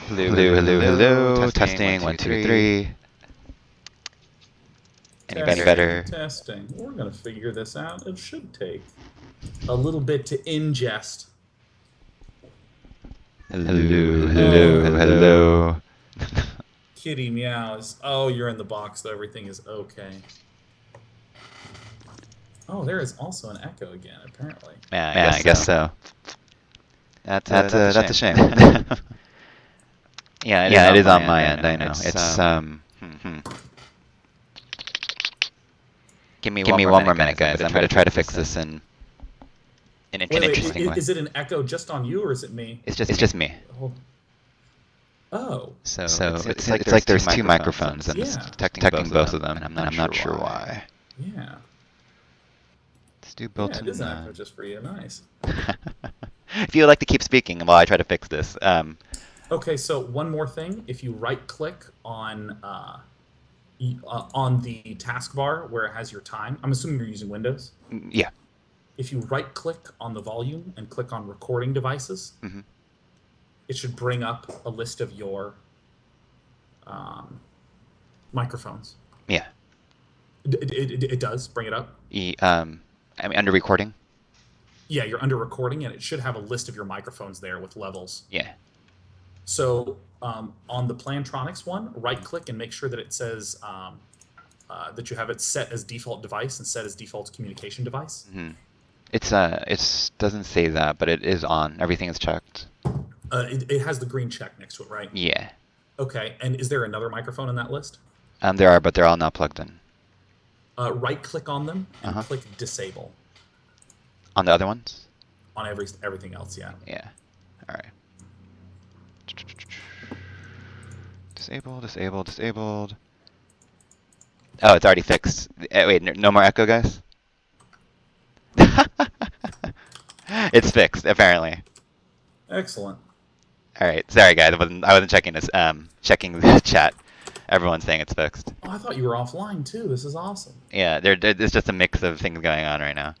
Hello, hello, hello. Testing, one, two, three. Any better? Testing. We're going to figure this out. It should take a little bit to ingest. Hello, hello, hello. Kitty meows. Oh, you're in the box, though. Everything is okay. Oh, there is also an echo again, apparently. Yeah, I guess so. That's a shame. Yeah, it is on my end. I know. It's Give me one more minute, guys. I'm gonna try to fix this in an interesting way. Is it an echo just on you, or is it me? It's just me. Oh. So it's like there's two microphones and it's detecting both of them, and I'm not sure why. Yeah. Let's do built-in. Yeah, it is an echo just for you. Nice. If you'd like to keep speaking while I try to fix this. Okay, so one more thing. If you right-click on the taskbar where it has your time, I'm assuming you're using Windows. Yeah. If you right-click on the volume and click on recording devices, it should bring up a list of your microphones. Yeah. It does bring it up. I mean, under recording. Yeah, you're under recording, and it should have a list of your microphones there with levels. Yeah. So on the Plantronics one, right-click and make sure that it says that you have it set as default device and set as default communication device. It doesn't say that, but it is on. Everything is checked. It has the green check next to it, right? Yeah. Okay, and is there another microphone in that list? There are, but they're all not plugged in. Right-click on them and click disable. On the other ones? On everything else, yeah. Yeah. All right. Disabled. Oh, it's already fixed. Wait, no more echo, guys? It's fixed, apparently. Excellent. All right. Sorry, guys. I wasn't checking this. Checking the chat. Everyone's saying it's fixed. Oh, I thought you were offline, too. This is awesome. Yeah, there's just a mix of things going on right now.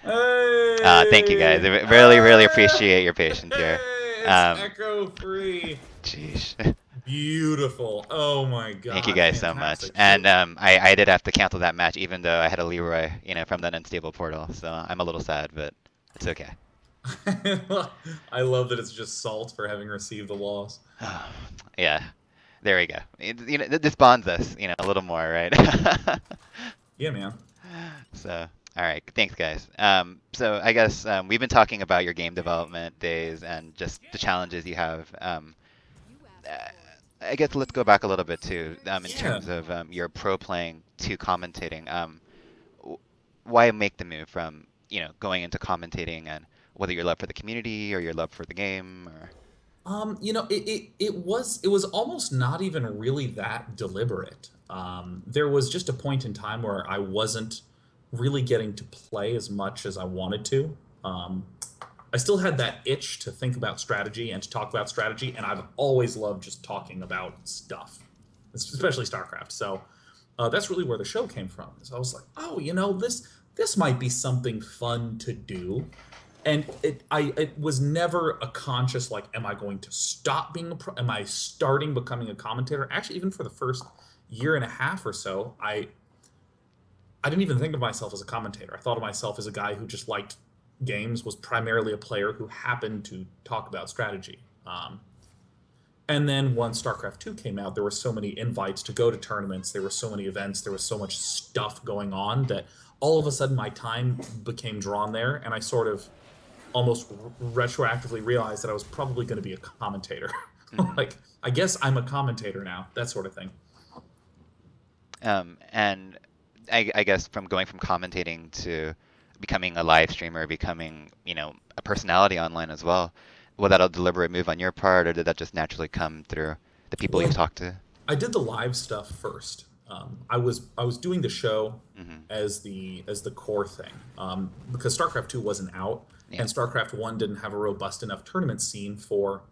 Hey! Thank you, guys. I really appreciate your patience here. It's echo-free. Jeez. Beautiful. Oh my god. Thank you guys fantastic. so much. And I did have to cancel that match, even though I had a Leroy, from that unstable portal. So I'm a little sad, but it's okay. I love that it's just salt for having received the loss. Yeah. There we go. This bonds us, a little more, right? Yeah, man. So, all right. Thanks, guys. So I guess we've been talking about your game development days and just the challenges you have. I guess let's go back a little bit too, in terms of your pro playing to commentating. Why make the move from going into commentating, and whether your love for the community or your love for the game, or it was almost not even really that deliberate. There was just a point in time where I wasn't really getting to play as much as I wanted to. I still had that itch to think about strategy and to talk about strategy, and I've always loved just talking about stuff, especially StarCraft. So that's really where the show came from. So I was like, oh, this might be something fun to do. And it was never a conscious, like, am I going to stop being a pro? Am I starting becoming a commentator? Actually, even for the first year and a half or so, I didn't even think of myself as a commentator. I thought of myself as a guy who just liked games, was primarily a player who happened to talk about strategy. And then once StarCraft 2 came out, there were so many invites to go to tournaments, there were so many events, there was so much stuff going on that all of a sudden my time became drawn there, and I sort of almost retroactively realized that I was probably going to be a commentator. Like, I guess I'm a commentator now, that sort of thing. And I guess from going from commentating to becoming a live streamer, becoming, a personality online as well, was that a deliberate move on your part, or did that just naturally come through the people you've talked to? I did the live stuff first. I was doing the show as the core thing, because StarCraft 2 wasn't out, and StarCraft 1 didn't have a robust enough tournament scene for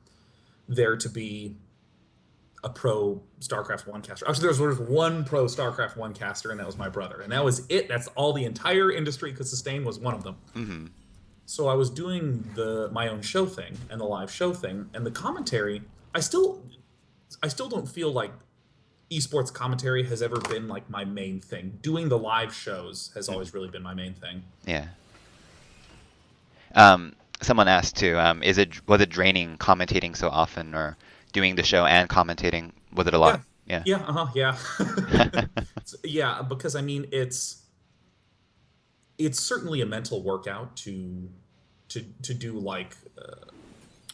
there to be a pro StarCraft 1 caster. Actually, there was one pro StarCraft 1 caster, and that was my brother. And that was it. That's all the entire industry could sustain, was one of them. So I was doing the my own show thing and the live show thing and the commentary. I still I still don't feel like esports commentary has ever been like my main thing. Doing the live shows has Mhm. always really been my main thing. Yeah. Um, Someone asked too, was it draining commentating so often, or doing the show and commentating? Was it a lot? Yeah. Yeah. Yeah, yeah. Yeah, because I mean it's certainly a mental workout to do like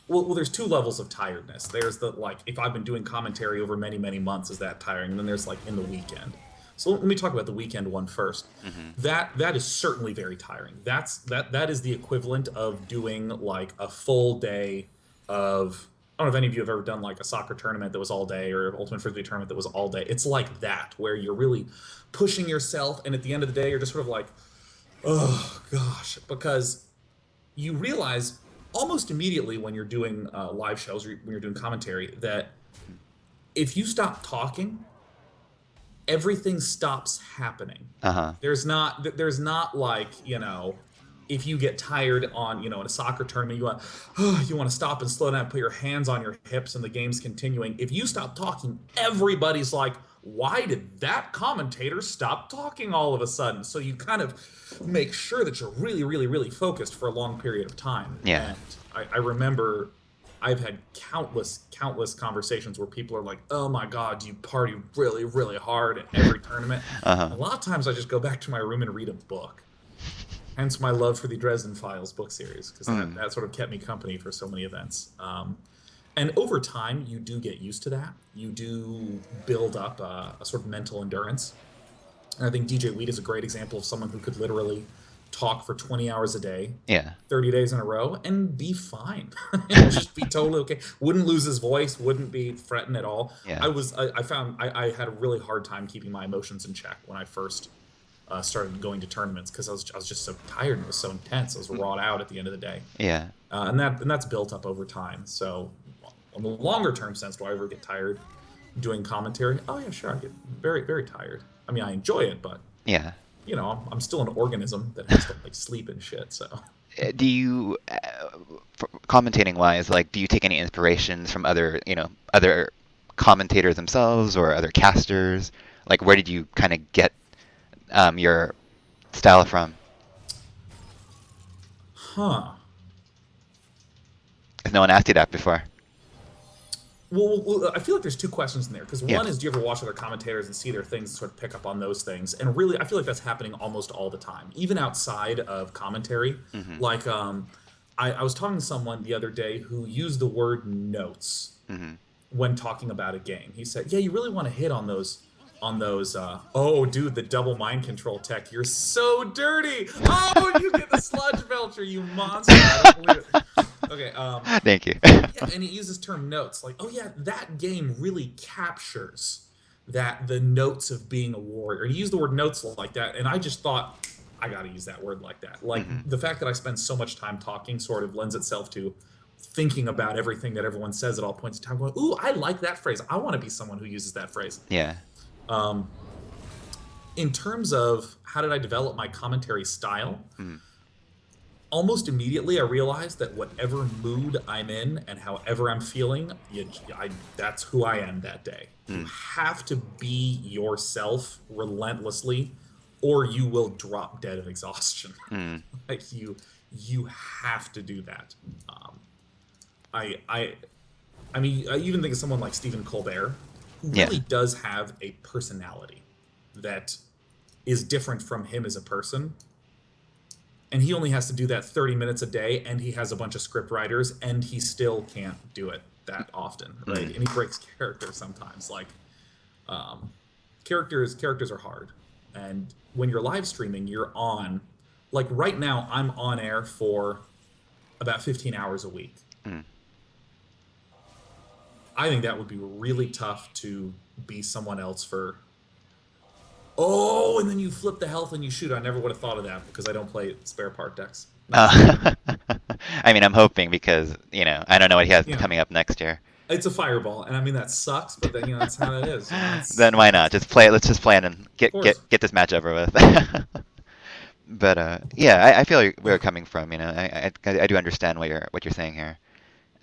well, there's two levels of tiredness. There's the like if I've been doing commentary over many months, is that tiring? And then there's like in the weekend. So let me talk about the weekend one first. Hmm. That is certainly very tiring. That is the equivalent of doing like a full day of. I don't know if any of you have ever done like a soccer tournament that was all day or ultimate frisbee tournament that was all day. It's like that where you're really pushing yourself, and at the end of the day, you're just sort of like, oh gosh, because you realize almost immediately when you're doing live shows or when you're doing commentary that if you stop talking, everything stops happening. Uh-huh. There's not like if you get tired on in a soccer tournament you want to stop and slow down, put your hands on your hips, and the game's continuing. If you stop talking, everybody's like, why did that commentator stop talking all of a sudden? So you kind of make sure that you're really focused for a long period of time. Yeah. And I remember I've had countless conversations where people are like, "Oh my God, you party really hard at every tournament." Uh-huh. A lot of times, I just go back to my room and read a book. Hence my love for the Dresden Files book series, because that, Mm. that sort of kept me company for so many events. And over time, you do get used to that. You do build up a sort of mental endurance. And I think DJ Weed is a great example of someone who could literally talk for 20 hours a day, Yeah. 30 days in a row, and be fine. And just be totally okay. Wouldn't lose his voice, wouldn't be fretting at all. Yeah. I found I had a really hard time keeping my emotions in check when I first started going to tournaments, because I was just so tired and it was so intense. I was Mm. wrought out at the end of the day. Yeah. And that's built up over time. So, on the longer term sense, do I ever get tired doing commentary? Oh yeah, sure. I get very tired. I mean, I enjoy it, but Yeah. I'm still an organism that has to like sleep and shit. So, Do you, commentating wise, like, do you take any inspirations from other commentators themselves or other casters? Like, where did you kind of get your style from? huh? If no one asked you that before. Well, I feel like there's two questions in there, because Yeah. one is, do you ever watch other commentators and see their things and sort of pick up on those things? And really, I feel like that's happening almost all the time, even outside of commentary. Hmm. Like, I was talking to someone the other day who used the word notes Hmm. when talking about a game. He said, "Yeah, you really want to hit on those. Oh, dude, the double mind control tech. You're so dirty. Oh, you get the sludge belcher, you monster. I don't believe it." Okay, Thank you. yeah, and he uses term notes like, "Oh yeah, that game really captures the notes of being a warrior." He used the word notes like that, and I just thought, I got to use that word like that. Like Hmm. the fact that I spend so much time talking sort of lends itself to thinking about everything that everyone says at all points in time, going, "Ooh, I like that phrase. I want to be someone who uses that phrase." Yeah. Um, in terms of how did I develop my commentary style, Mm. almost immediately I realized that whatever mood I'm in and however I'm feeling, that's who I am that day. You Mm. have to be yourself relentlessly, or you will drop dead of exhaustion. Mm. Like you have to do that. I I I mean, I even think of someone like Stephen Colbert, who Yeah. really does have a personality that is different from him as a person. And he only has to do that 30 minutes a day, and he has a bunch of script writers, and he still can't do it that often, right? Mm. And he breaks character sometimes. Like, characters are hard. And when you're live streaming, you're on, like right now, I'm on air for about 15 hours a week. Mm. I think that would be really tough to be someone else for. Oh, and then you flip the health and you shoot. I never would have thought of that because I don't play spare part decks. Uh, I mean, I'm hoping because, I don't know what he has Yeah, coming up next year. it's a fireball, and I mean that sucks, but then that's how it is. Then why not? Just play it. Let's just play it and Of get course. get get this match over with. But yeah, I feel where you're coming from. You know, I do understand what you're saying here.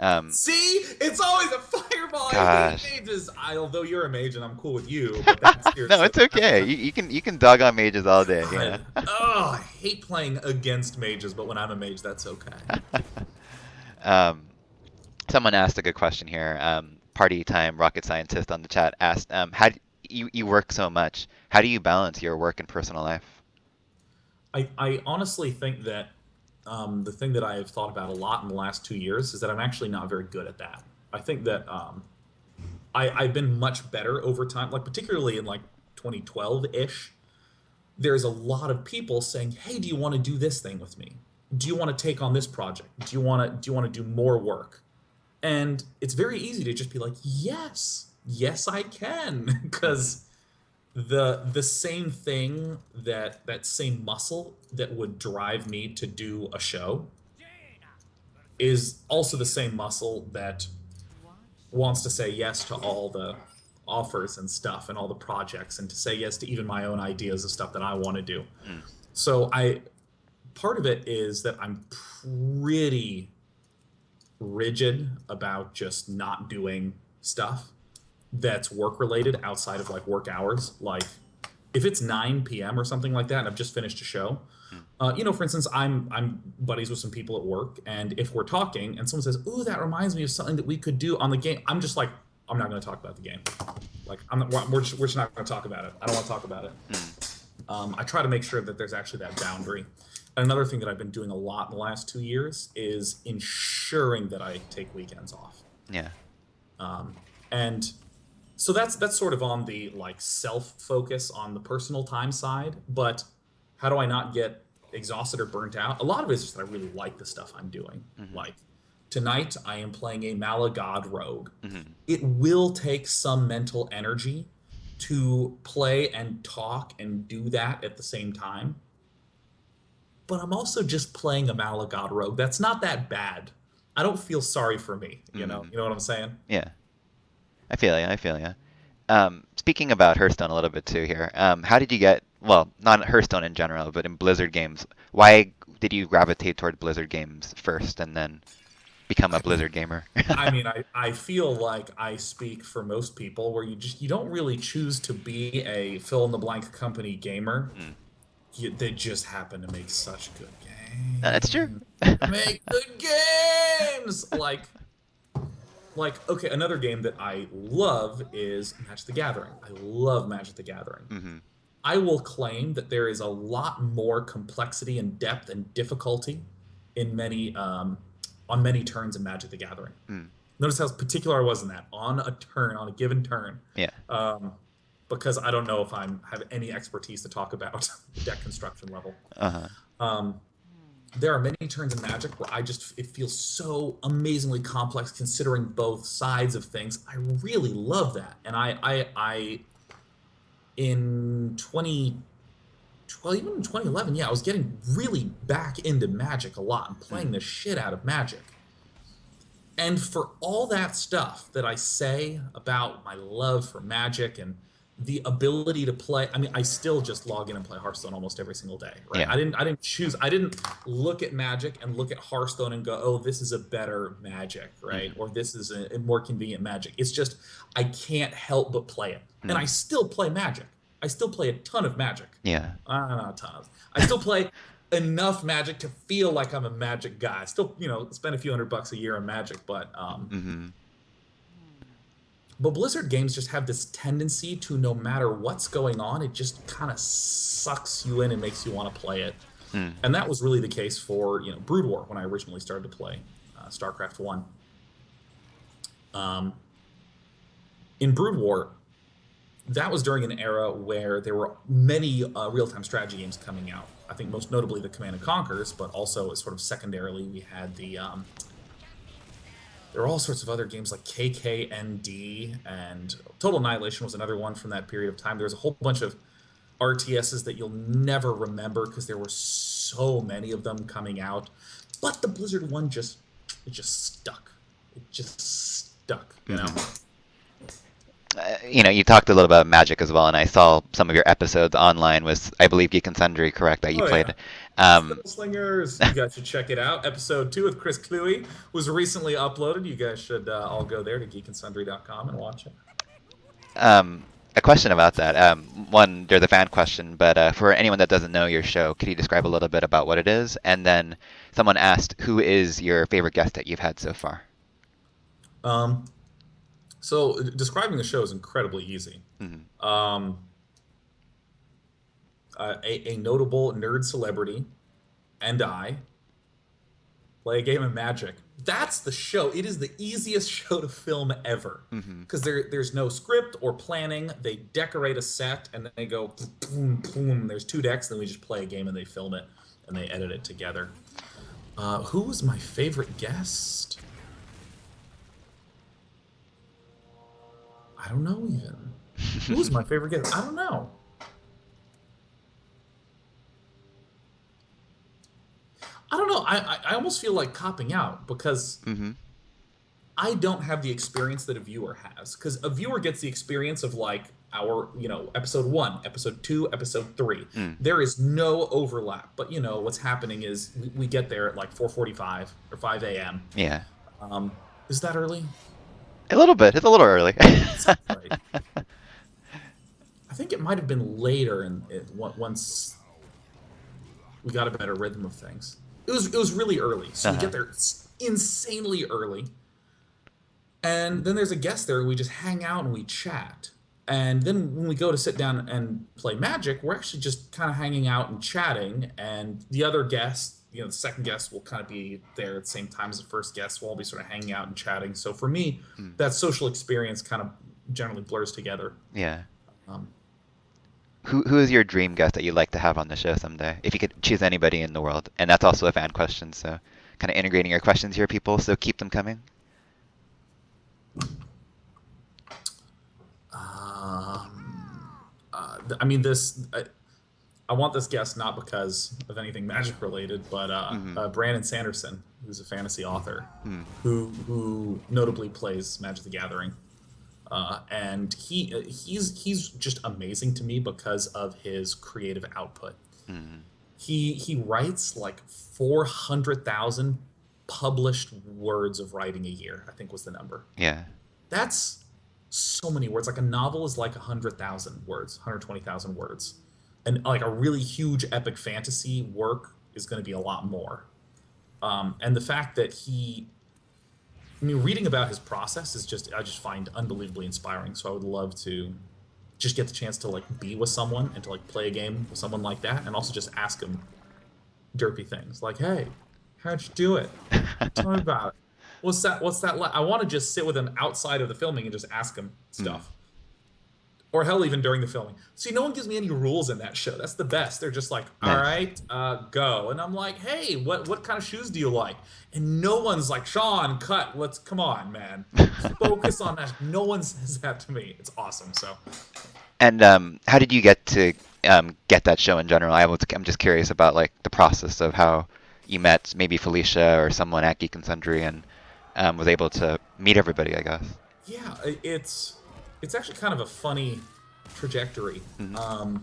Um, See, it's always a fireball. I hate gosh. mages. Although you're a mage and I'm cool with you, but that's No, seriously. it's okay. You can dog on mages all day. You know. God, oh, I hate playing against mages, but when I'm a mage, that's okay. um, Someone asked a good question here. Party time rocket scientist on the chat asked, you work so much? How do you balance your work and personal life? I honestly think that the thing that I've thought about a lot in the last 2 years is that I'm actually not very good at that. I think that I've been much better over time, like particularly in like 2012 ish. There's a lot of people saying, "Hey, do you want to do this thing with me? Do you want to take on this project? Do you want to do more work?" And it's very easy to just be like, "Yes, yes, I can," Hmm. because the same thing, that same muscle that would drive me to do a show is also the same muscle that wants to say yes to all the offers and stuff and all the projects and to say yes to even my own ideas of stuff that I want to do. Mm. So I part of it is that I'm pretty rigid about just not doing stuff that's work related outside of like work hours. Like if it's 9 p.m. or something like that and I've just finished a show, Mm. for instance, I'm buddies with some people at work, and if we're talking and someone says, "Ooh, that reminds me of something that we could do on the game," I'm just like, "I'm not going to talk about the game. Like, I'm not, we're just not going to talk about it. I don't want to talk about it." Mm. I try to make sure that there's actually that boundary. Another thing that I've been doing a lot in the last 2 years is ensuring that I take weekends off. Yeah. And so that's sort of on the like self focus on the personal time side. But how do I not get exhausted or burnt out? A lot of it is just that I really like the stuff I'm doing. Hmm. Like tonight, I am playing a Malagod rogue. Hmm. It will take some mental energy to play and talk and do that at the same time. But I'm also just playing a Malagod rogue. That's not that bad. I don't feel sorry for me. You know, Hmm. you know what I'm saying? Yeah. I feel you. I feel you. Speaking about Hearthstone a little bit too here, how did you get, well, not Hearthstone in general, but in Blizzard games, why did you gravitate toward Blizzard games first and then become a I mean, Blizzard gamer? I feel like I speak for most people where you don't really choose to be a fill in the blank company gamer. Mm. They just happen to make such good That's true. games. Make good games. Okay, another game that I love is Magic the Gathering. I love Magic the Gathering. Hmm. I will claim that there is a lot more complexity and depth and difficulty in many on many turns in Magic the Gathering. Mm. Notice how particular I was in that on a turn, on a given turn, Yeah. um, because I don't know if I have any expertise to talk about the deck construction level. Uh-huh. Um, there are many turns in Magic where it feels so amazingly complex considering both sides of things. I really love that, and I in 2012, even in 2011, yeah, I was getting really back into Magic a lot and playing Mm. the shit out of Magic. And for all that stuff that I say about my love for Magic and the ability to play, I mean, I still just log in and play Hearthstone almost every single day, right? Yeah. I didn't look at Magic and look at Hearthstone and go, "Oh, this is a better Magic," right? Hmm. Or this is a more convenient Magic. It's just I can't help but play it. And I Mm. still play Magic. I still play a ton of Magic. Yeah. Not a ton of. I still play enough Magic to feel like I'm a Magic guy. I still, spend a few $100 a year on Magic, Hmm. but Blizzard games just have this tendency to, no matter what's going on, it just kind of sucks you in and makes you want to play it. Mm. And that was really the case for Brood War when I originally started to play StarCraft One. Um, in Brood War, that was during an era where there were many real-time strategy games coming out. I think most notably the Command and Conquers, but also sort of secondarily we had there were all sorts of other games like KKND, and Total Annihilation was another one from that period of time. There was a whole bunch of RTSs that you'll never remember because there were so many of them coming out. But the Blizzard one just stuck. It just stuck. Hmm. You talked a little about Magic as well, and I saw some of your episodes online with, I believe, Geek and Sundry, correct, that you Oh yeah. played. Um, Spell Slingers. You guys should check it out. Episode 2 with Chris Cluey was recently uploaded. You guys should all go there to geekandsundry.com and watch it. a question about that. One, there's a fan question, but for anyone that doesn't know your show, could you describe a little bit about what it is? And then someone asked, who is your favorite guest that you've had so far? Um, so describing the show is incredibly easy. Hmm. Um, a notable nerd celebrity and I play a game of Magic. That's the show. It is the easiest show to film ever Hmm. because there's no script or planning. They decorate a set and then they go boom, boom. There's 2 decks, then we just play a game and they film it and they edit it together. Who was my favorite guest? I don't know even. Who was my favorite guest? I don't know. I don't know. I almost feel like copping out because Hmm. I don't have the experience that a viewer has. Because a viewer gets the experience of like our, episode 1, episode 2, episode 3. Mm. There is no overlap. But what's happening is we get there at like 4:45 or 5 a.m. Yeah. Um, is that early? A little bit. It's a little early. Sounds right. I think it might have been later, and once we got a better rhythm of things. It was really early, so we Uh-huh. get there insanely early, and then there's a guest there. And we just hang out and we chat, and then when we go to sit down and play Magic, we're actually just kind of hanging out and chatting. And the other guest, the second guest, will kind of be there at the same time as the first guest. We'll all be sort of hanging out and chatting. So for me, Mm. that social experience kind of generally blurs together. Yeah. Um, Who is your dream guest that you'd like to have on the show someday? If you could choose anybody in the world. And that's also a fan question, so kind of integrating your questions here, people, so keep them coming. I mean, I want this guest not because of anything magic related, but Hmm. Brandon Sanderson, who's a fantasy author, Mm. who notably plays Magic the Gathering, and he's just amazing to me because of his creative output. Mm. He writes like 400,000 published words of writing a year. I think was the number. Yeah. That's so many words. Like a novel is like 100,000 words, 120,000 words. And like a really huge epic fantasy work is going to be a lot more. And the fact that I mean, reading about his process I just find unbelievably inspiring. So I would love to just get the chance to like be with someone and to like play a game with someone like that and also just ask him derpy things like, hey, how'd you do it? Tell me about it. What's that like? I want to just sit with him outside of the filming and just ask him Mm. stuff. Or hell, even during the filming. See, no one gives me any rules in that show. That's the best. They're just like, all Nice. right, go. And I'm like, hey, what kind of shoes do you like? And no one's like, Sean, cut. Come on, man. Focus on that. No one says that to me. It's awesome. So, And how did you get to get that show in general? I'm just curious about like the process of how you met maybe Felicia or someone at Geek and Sundry and was able to meet everybody, I guess. yeah, it's actually kind of a funny trajectory. Hmm.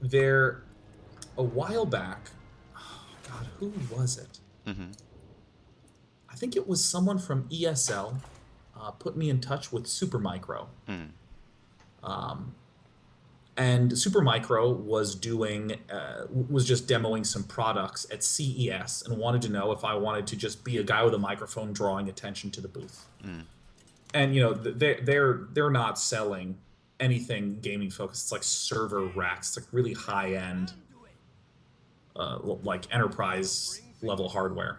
There, a while back, oh God, who was it? Hmm. I think it was someone from ESL put me in touch with Supermicro. Mm. Um, and Supermicro was just demoing some products at CES and wanted to know if I wanted to just be a guy with a microphone drawing attention to the booth. Mm. And they're not selling anything gaming focused. It's like server racks. It's like really high end, like enterprise level hardware.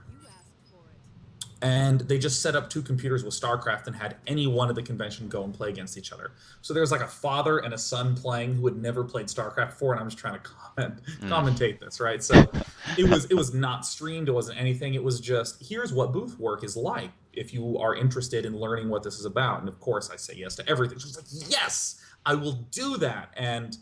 And they just set up 2 computers with StarCraft and had any one at the convention go and play against each other. So there's like a father and a son playing who had never played StarCraft before, and I'm just trying to Mm. commentate this, right? So it was not streamed, it wasn't anything. It was just here's what booth work is like if you are interested in learning what this is about. And of course, I say yes to everything. She's like, yes, I will do that. And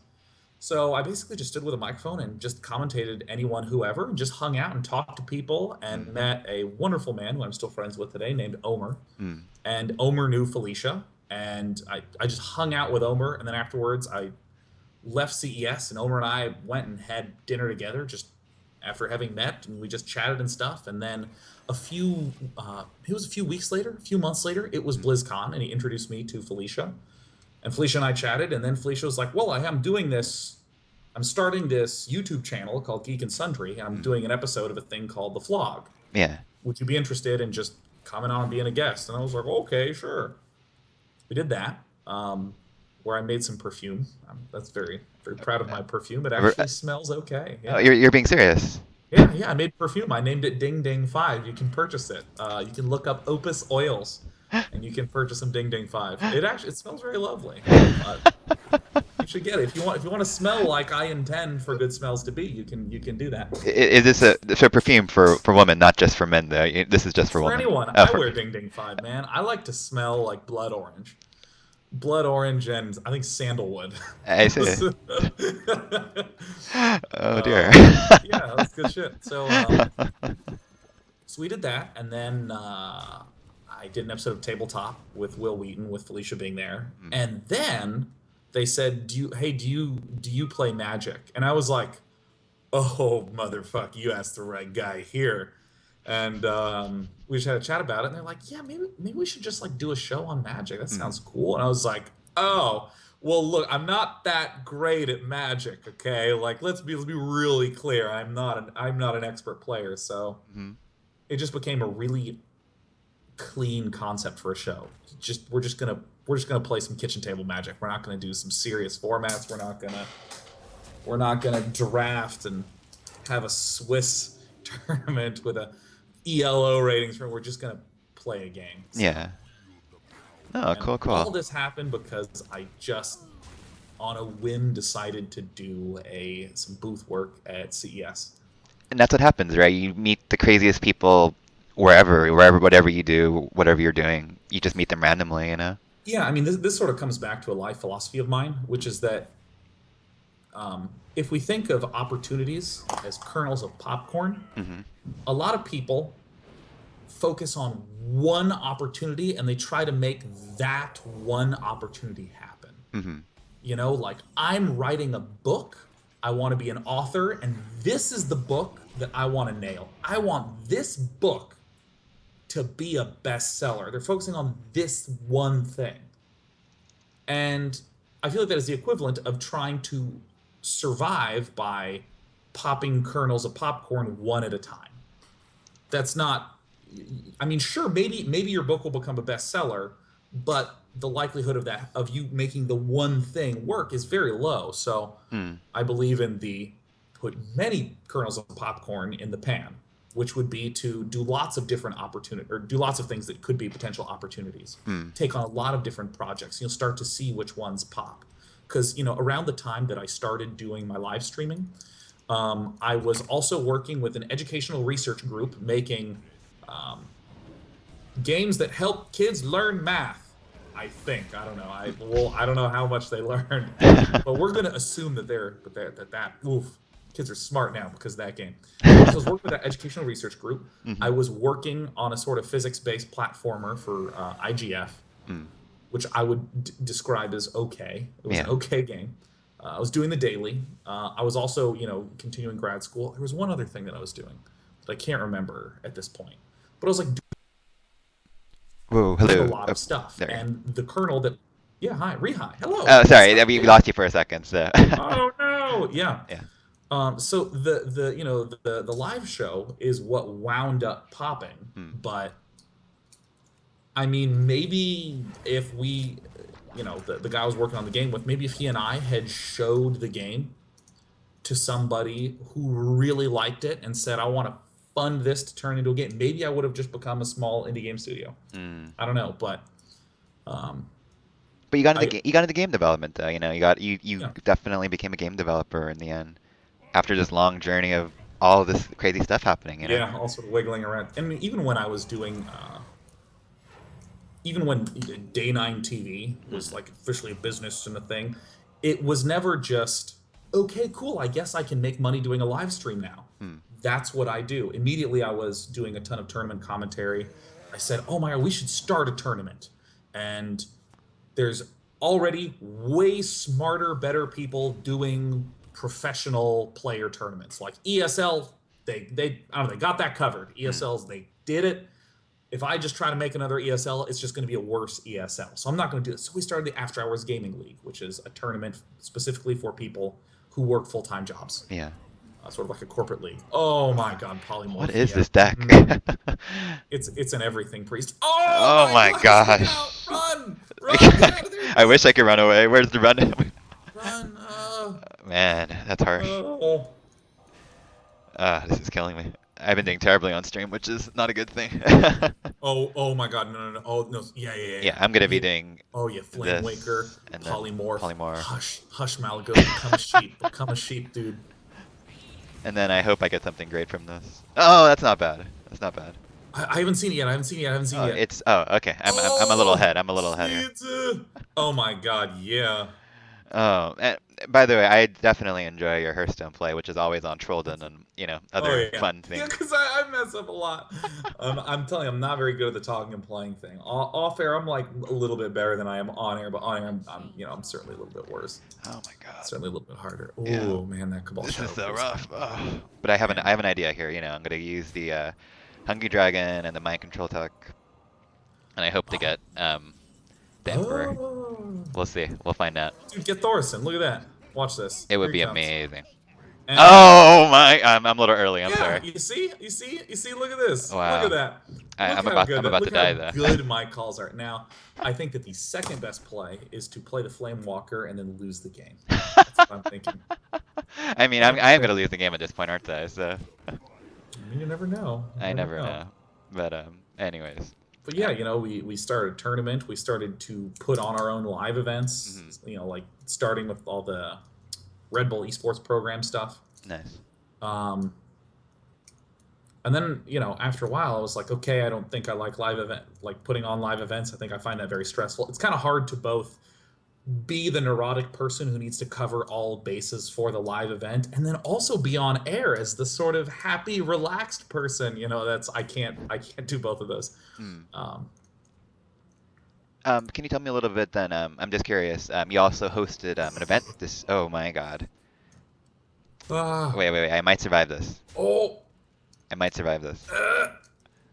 so I basically just stood with a microphone and just commentated anyone, whoever, and just hung out and talked to people and Mm. met a wonderful man who I'm still friends with today named Omer. Mm. And Omer knew Felicia. and I just hung out with Omer, and then afterwards I left CES, and Omer and I went and had dinner together just after having met, and we just chatted and stuff. And then it was a few weeks later, a few months later, it was Mm, BlizzCon, and he introduced me to Felicia, and Felicia and I chatted, and then Felicia was like, "Well, I am doing this. I'm starting this YouTube channel called Geek and Sundry, and I'm mm. doing an episode of a thing called The Flog. Yeah. Would you be interested in just coming on and being a guest?" And I was like, "Okay, sure." We did that, where I made some perfume. That's very, very proud of my perfume. It Re- actually smells okay. Oh, Yeah. you're being serious. Yeah, I made perfume. I named it Ding Ding 5. You can purchase it. You can look up Opus Oils, and you can purchase some Ding Ding 5. It smells very lovely. You should get it. If you want to smell like I intend for good smells to be, you can do that. Is this a perfume for women, not just for men though? This is just for For women. anyone, Oh, I for wear Ding Ding 5, man. I like to smell like blood orange, and I think sandalwood. I see. So, Oh dear. yeah, that's good shit. So we did that, and then I did an episode of Tabletop with Will Wheaton, with Felicia being there, Mm. and then they said, "Do you play Magic?" And I was like, "Oh motherfucker, you asked the right guy here." And we just had a chat about it, and they're like, "Yeah, maybe we should just like do a show on Magic. That Mm. sounds cool." And I was like, "Oh, well, look, I'm not that great at Magic, okay? Like, let's be really clear. I'm not an expert player, so." Mhm. It just became a really clean concept for a show. Just we're just gonna play some kitchen table Magic. We're not gonna do some serious formats. We're not gonna draft and have a Swiss tournament with a ELO ratings. We're just gonna play a game. So, Yeah. Oh, and cool, all cool. this happened because I just on a whim decided to do a some booth work at CES. And that's what happens, right? You meet the craziest people wherever, whatever you do, whatever you're doing, you just meet them randomly, you know? Yeah, I mean, this sort of comes back to a life philosophy of mine, which is that if we think of opportunities as kernels of popcorn, Hmm. a lot of people focus on one opportunity and they try to make that one opportunity happen. Hmm. Like I'm writing a book, I want to be an author, and this is the book that I want to nail. I want this book to be a bestseller. They're focusing on this one thing. And I feel like that is the equivalent of trying to survive by popping kernels of popcorn one at a time. That's not, I mean, sure, maybe your book will become a bestseller, but the likelihood of you making the one thing work is very low. So Mm. I believe in the put many kernels of popcorn in the pan, which would be to do lots of different opportunity or do lots of things that could be potential opportunities. Mm. Take on a lot of different projects. You'll start to see which ones pop. Because around the time that I started doing my live streaming, I was also working with an educational research group making games that help kids learn math. I think I don't know. I don't know how much they learned, but we're going to assume that oof, kids are smart now because of that game. So I was working with that educational research group. Hmm. I was working on a sort of physics-based platformer for IGF, Mm. which I would describe as okay. It was an Yeah. okay game. I was doing the daily. I was also, continuing grad school. There was one other thing that I was doing that I can't remember at this point, but I was like Whoa, doing a hello. lot Oh, of stuff. there. And the kernel that, yeah, hi, rehi, hello, Oh, what's sorry, up? we Yeah. lost you for a second. So. Oh no, yeah. Yeah. So the live show is what wound up popping, Mm. but I mean, maybe if we, the guy I was working on the game with, maybe if he and I had showed the game to somebody who really liked it and said, I want to fund this to turn into a game, maybe I would have just become a small indie game studio. Mm. I don't know, but um, But you got into I, you got into game development though. You yeah, definitely became a game developer in the end after this long journey of all of this crazy stuff happening. yeah, all sort of wiggling around. I mean, even when I was doing, even when Day 9 TV was Hmm. like officially a business and a thing, it was never just, okay, cool, I guess I can make money doing a live stream now. Hmm. That's what I do. Immediately, I was doing a ton of tournament commentary. I said, oh my God, we should start a tournament. And there's already way smarter, better people doing professional player tournaments like ESL. They I don't know, they got that covered. Hmm. ESLs, they did it. If I just try to make another ESL, it's just going to be a worse ESL. So I'm not going to do it. So we started the After Hours Gaming League, which is a tournament specifically for people who work full-time jobs, Yeah. sort of like a corporate league. Oh my God, What polymorph. is Yeah. this deck? It's an everything priest. Oh Oh my my gosh, look out! gosh. Run, get out of there, I wish I run, could run away. Where's the run? run. Man, that's harsh. Oh. This is killing me. I've been doing terribly on stream, which is not a good thing. Oh my God, no. Oh no, Yeah, I'm gonna be yeah. doing Oh yeah, Flame Waker, this and then polymorph. polymorph, Hush, Malagos, become a sheep, dude. and then I hope I get something great from this. Oh, that's not bad. That's not bad. I haven't seen it yet. I haven't seen it Oh, yet. it's okay. I'm a little Oh, ahead. I'm a little ahead here. sweet. Oh my God, yeah. Oh, and by the way, I definitely enjoy your Hearthstone play, which is always on Trollden and Oh other yeah, fun yeah. things. Because I mess up a lot. I'm telling you, I'm not very good at the talking and playing thing. Off air, I'm like a little bit better than I am on air, but on air, I'm certainly a little bit worse. Oh my God. Certainly a little bit harder. Yeah. Oh man, that Cabal This is Shadow so Priest. rough. Ugh. But I have an Man. I have an idea here. I'm gonna use the Hungry Dragon and the Mind Control Tech, and I hope to Oh, get the Emperor. oh. We'll see. We'll find out. Dude, get Thorson. Look at that. Watch this. It Here would he be comes. amazing. And Oh my! I'm a little early. I'm yeah, sorry. you see. Look at this. Look at Wow. that. I, Look I'm how about good I'm that. about to Look how die though. good my calls are. Now, I think that the second best play is to play the Flame Walker and then lose the game. That's what I'm thinking. I mean, That's I'm what gonna I'm lose the game at this point, aren't I? So I mean, you never know. You I never never know. know. But anyways. But yeah, we started a tournament. We started to put on our own live Hmm. events. Like starting with all the Red Bull esports program stuff. Nice. Um, and then after a while, I was like, okay, I don't think I like putting on live events. I think I find that very stressful. It's kind of hard to both be the neurotic person who needs to cover all bases for the live event and then also be on air as the sort of happy, relaxed person. That's I can't do both of those. Hmm. Um, Can you tell me a little bit then? I'm just curious. You also hosted an event this. Oh my God. ah, Wait. I might survive this. oh, I might survive this. uh,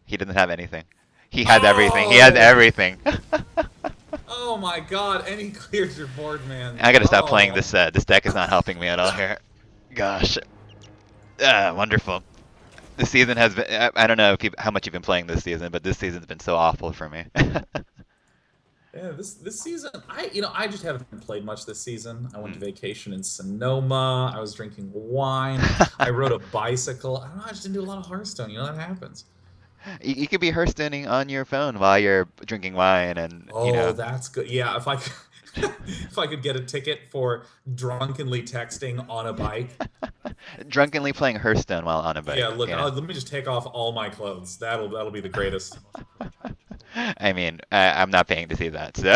He doesn't have anything. He has everything. He has oh, everything. oh my God! And he clears your board, man. I gotta stop playing Oh, this. This deck is not helping me at all here. Gosh. Wonderful. This season has been. I don't know how much you've been playing this season, but this season's been so awful for me. yeah. This season, I just haven't played much this season. I went to Hmm. vacation in Sonoma. I was drinking wine. I rode a bicycle. I don't know. I just didn't do a lot of Hearthstone. That happens. You could be Hearthstoning on your phone while you're drinking wine, and Oh, that's good. Yeah, if I could, if I could get a ticket for drunkenly texting on a bike. drunkenly playing Hearthstone while on a Yeah, bike. look, let me just take off all my clothes. That'll be the greatest. I mean, I'm not paying to see that, so.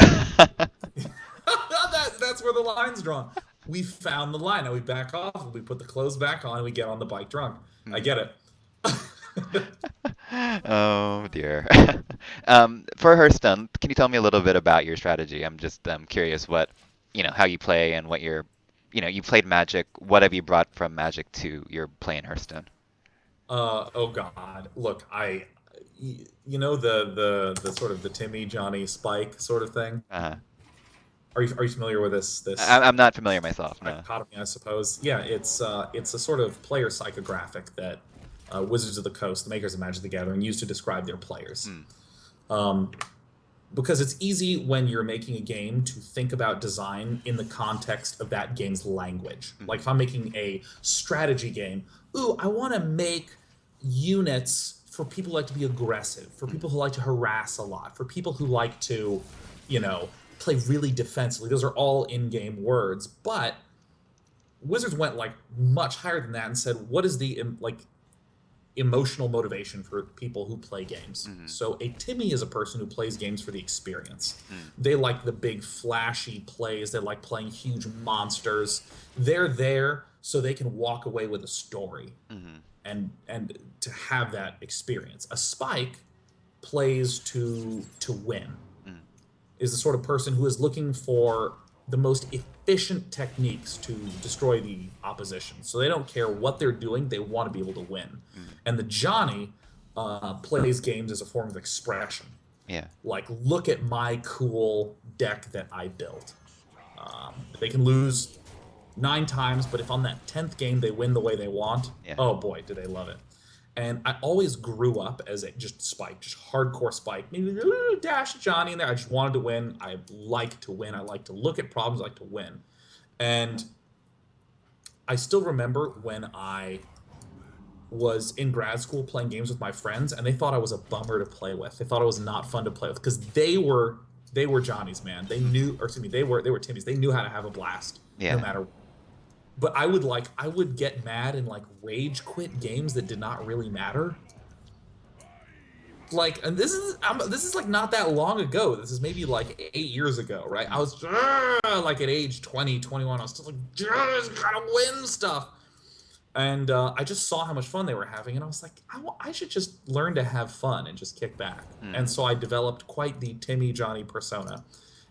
That's where the line's drawn. We found the line. Now we back off. We put the clothes back on. And we get on the bike drunk. I Hmm. get it. Oh dear. For Hearthstone, can you tell me a little bit about your strategy? I'm just curious how you play and what you played Magic. What have you brought from Magic to your play in Hearthstone? Oh God. Look, the sort of the Timmy Johnny Spike sort of thing. Uh-huh. Are you familiar with this I'm not familiar myself, no. dichotomy? I suppose. Yeah, it's a sort of player psychographic that Wizards of the Coast, the makers of Magic the Gathering, use to describe their players. Hmm. Um, because it's easy when you're making a game to think about design in the context of that game's language. Like Hmm. if I'm making a strategy game, I want to make units for people who like to be aggressive, for Hmm. people who like to harass a lot, for people who like to, you know, play really defensively. Those are all in-game words, but Wizards went like much higher than that and said, what is the emotional motivation for people who play games? Hmm. So a Timmy is a person who plays games for the experience. Hmm. They like the big flashy plays. They like playing huge monsters. They're there so they can walk away with a story Hmm. and to have that experience. A Spike plays to win. Hmm. is the sort of person who is looking for the most efficient techniques to destroy the opposition. So they don't care what they're doing; they want to be able to win. Mm. And the Johnny plays games as a form of expression. Yeah. Like, look at my cool deck that I built. They can lose 9 times, but if on that 10th game they win the way they want, Yeah. oh boy, do they love it. And I always grew up as a just Spike, just hardcore Spike. Maybe dash Johnny in there. I just wanted to win. I like to win. I like to look at problems. I like to win. And I still remember when I was in grad school playing games with my friends, and they thought I was a bummer to play with. They thought it was not fun to play with because they were Johnnies, man. They knew, or excuse me, they were Timmies. They knew how to have a blast no Yeah. matter. But I would get mad and like rage quit games that did not really matter. Like, and this is like not that long ago. This is maybe like 8 years ago, right? I Mm. was like at age 20, 21. I was still like, just gotta win stuff. And I just saw how much fun they were having, and I was like, I should just learn to have fun and just kick back. Mm. And so I developed quite the Timmy Johnny persona,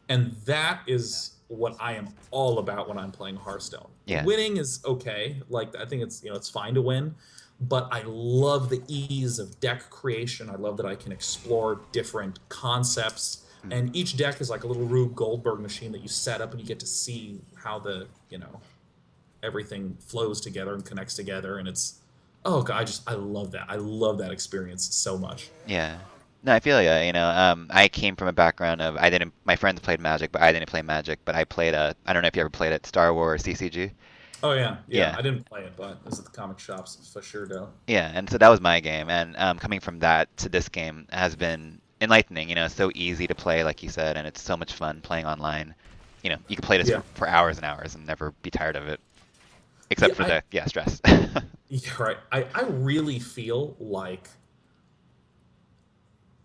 and that is what I am all about when I'm playing Hearthstone. Yeah. Winning is okay, like I think it's it's fine to win, but I love the ease of deck creation. I love that I can explore different concepts, Mm. and each deck is like a little Rube Goldberg machine that you set up, and you get to see how the everything flows together and connects together, and it's oh god, I love that. I love that experience so much. Yeah. No, I feel ya. I came from a background of I didn't. My friends played Magic, but I didn't play Magic. But I played I don't know if you ever played it, Star Wars CCG. Oh yeah, yeah. Yeah. I didn't play it, but this is at the comic shops for sure, though. Yeah, and so that was my game, and coming from that to this game has been enlightening. It's so easy to play, like you said, and it's so much fun playing online. You can play this Yeah, for hours and hours and never be tired of it, yeah. except for the stress. Yeah, right. I really feel like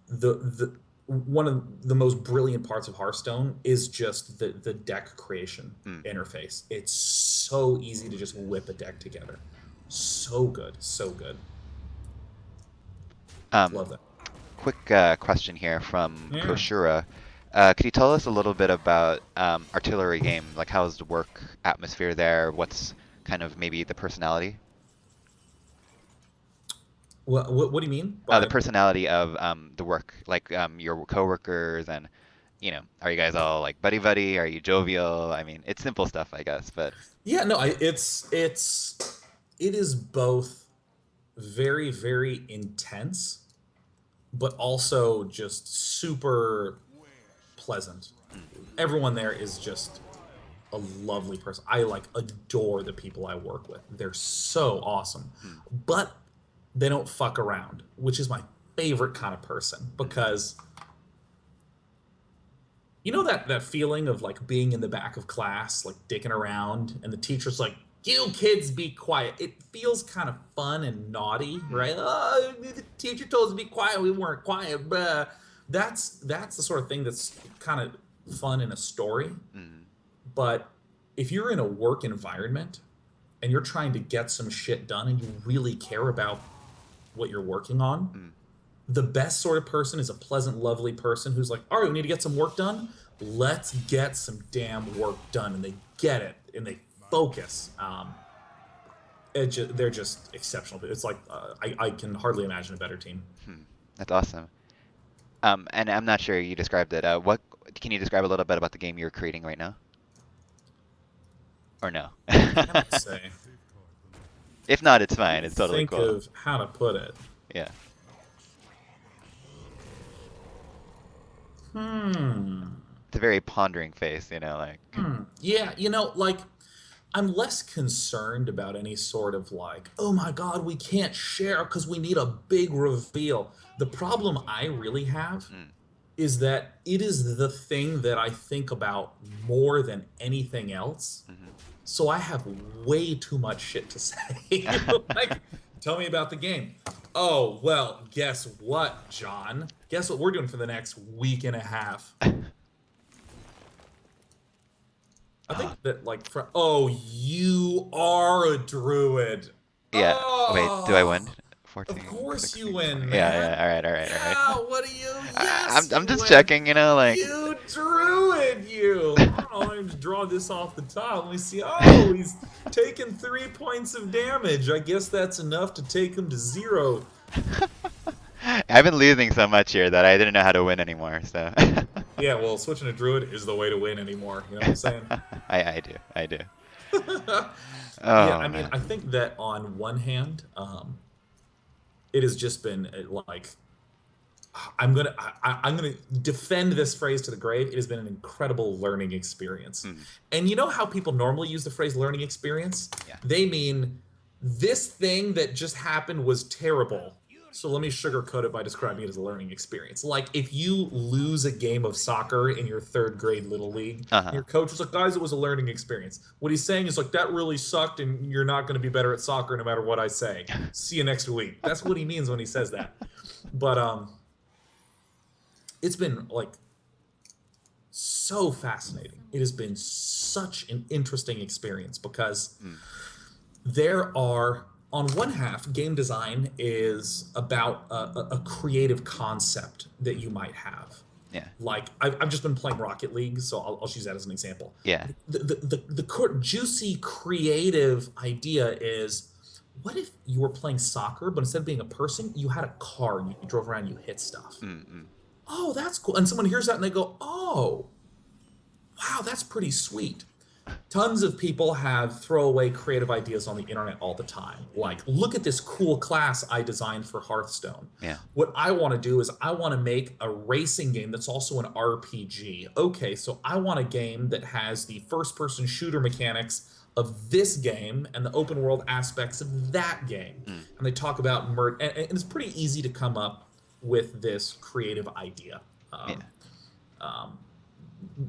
the one of the most brilliant parts of Hearthstone is just the deck creation Mm. interface. It's so easy to just whip a deck together. So good, so good. Um, Love that. Quick question here from Yeah. Koshura. Could you tell us a little bit about artillery game? Like, how's the work atmosphere there? What's kind of maybe the personality? What do you mean The by? personality of the work, like your coworkers, and are you guys all like buddy buddy? Are you jovial? I mean, it's simple stuff, I guess, but Yeah, no, it is both very, very intense, but also just super pleasant. mm, Everyone there is just a lovely person. I like adore the people I work with. They're so awesome. mm, But they don't fuck around, which is my favorite kind of person mm, because you know that feeling of like being in the back of class, like dicking around, and the teacher's like, "You kids, be quiet." It feels kind of fun and naughty, mm, right? Oh, the teacher told us to be quiet. We weren't quiet. Bruh. That's the sort of thing that's kind of fun in a story. mm, But if you're in a work environment and you're trying to get some shit done and you really care about what you're working on, mm. the best sort of person is a pleasant, lovely person who's like, all right, we need to get some work done. Let's get some damn work done. And they get it and they focus. They're just exceptional. It's like, I can hardly imagine a better team. Hmm. That's awesome. And I'm not sure you described it. What can you describe a little bit about the game you're creating right now, or no? What can I say? If not, it's fine. It's totally Think cool. of how to put it. Yeah. Hmm. It's a very pondering face, like. Yeah, like I'm less concerned about any sort of like, oh my God, we can't share because we need a big reveal. The problem I really have Mm, is that it is the thing that I think about more than anything else. So I have way too much shit to say. Like, tell me about the game. Oh, well, guess what, John? Guess what we're doing for the next week and a half? mhm. I think Oh, that like oh, you are a druid. yeah. Wait, do I win? Oh, of 14, course you 16, 20. win, Yeah, man. yeah. All right, all right, all right. Yeah, what are you? I, Yes, I'm you just win. checking, like. You druid. draw this off the top. Let me see. Oh, he's taken 3 points of damage. I guess that's enough to take him to 0. I've been losing so much here that I didn't know how to win anymore. So Yeah, well, switching to druid is the way to win anymore. You know what I'm saying? I do. I do. Yeah, Oh I mean, man. I think that on one hand, it has just been like I'm gonna defend this phrase to the grave. It has been an incredible learning experience. Mm, And you know how people normally use the phrase learning experience? yeah. They mean this thing that just happened was terrible. So let me sugarcoat it by describing it as a learning experience. Like if you lose a game of soccer in your third grade little league, and Uh-huh. your coach was like, guys, it was a learning experience. What he's saying is like that really sucked and you're not gonna be better at soccer no matter what I say. See you next week. That's what he means when he says that. But it's been like so fascinating. It has been such an interesting experience because Mm, there are, on one half, game design is about a creative concept that you might have. yeah. Like I've just been playing Rocket League, so I'll use that as an example. Yeah. The juicy creative idea is, what if you were playing soccer, but instead of being a person, you had a car and you drove around, you hit stuff. Mm, mm, Oh, that's cool. And someone hears that and they go, oh, wow, that's pretty sweet. Tons of people have throwaway creative ideas on the internet all the time. Like, look at this cool class I designed for Hearthstone. yeah. What I want to do is I want to make a racing game that's also an RPG. Okay, so I want a game that has the first person shooter mechanics of this game and the open world aspects of that game. Mm, And they talk about and it's pretty easy to come up with this creative idea. yeah. Um,